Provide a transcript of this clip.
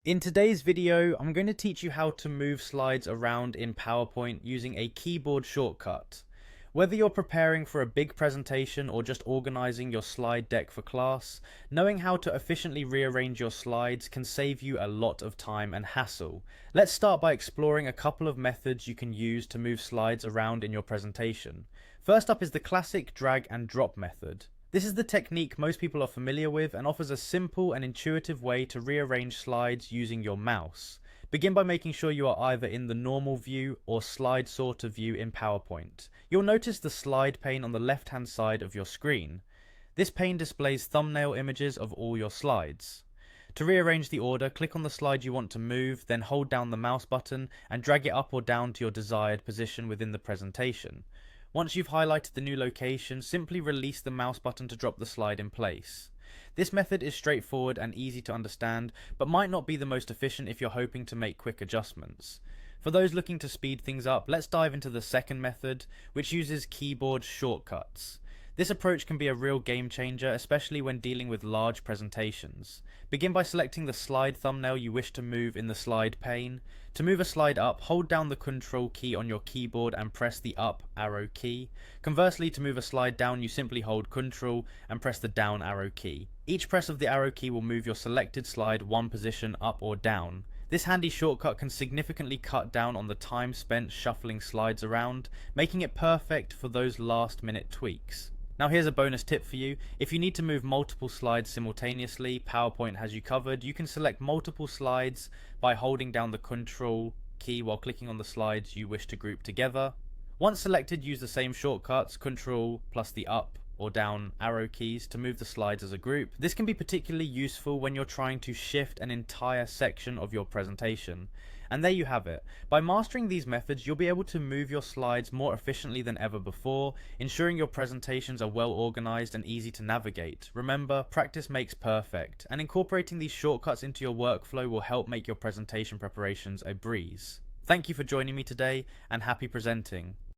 In today's video, I'm going to teach you how to move slides around in PowerPoint using a keyboard shortcut. Whether you're preparing for a big presentation or just organizing your slide deck for class, knowing how to efficiently rearrange your slides can save you a lot of time and hassle. Let's start by exploring a couple of methods you can use to move slides around in your presentation. First up is the classic drag and drop method. This is the technique most people are familiar with and offers a simple and intuitive way to rearrange slides using your mouse. Begin by making sure you are either in the normal view or slide sorter view in PowerPoint. You'll notice the slide pane on the left hand side of your screen. This pane displays thumbnail images of all your slides. To rearrange the order, click on the slide you want to move, then hold down the mouse button and drag it up or down to your desired position within the presentation. Once you've highlighted the new location, simply release the mouse button to drop the slide in place. This method is straightforward and easy to understand, but might not be the most efficient if you're hoping to make quick adjustments. For those looking to speed things up, let's dive into the second method, which uses keyboard shortcuts. This approach can be a real game changer, especially when dealing with large presentations. Begin by selecting the slide thumbnail you wish to move in the slide pane. To move a slide up, hold down the Control key on your keyboard and press the up arrow key. Conversely, to move a slide down, you simply hold Control and press the down arrow key. Each press of the arrow key will move your selected slide one position up or down. This handy shortcut can significantly cut down on the time spent shuffling slides around, making it perfect for those last minute tweaks. Now here's a bonus tip for you. If you need to move multiple slides simultaneously, PowerPoint has you covered. You can select multiple slides by holding down the Control key while clicking on the slides you wish to group together. Once selected, use the same shortcuts, Control plus the up or down arrow keys to move the slides as a group. This can be particularly useful when you're trying to shift an entire section of your presentation. And there you have it. By mastering these methods, you'll be able to move your slides more efficiently than ever before, ensuring your presentations are well organized and easy to navigate. Remember, practice makes perfect, and incorporating these shortcuts into your workflow will help make your presentation preparations a breeze. Thank you for joining me today, and happy presenting.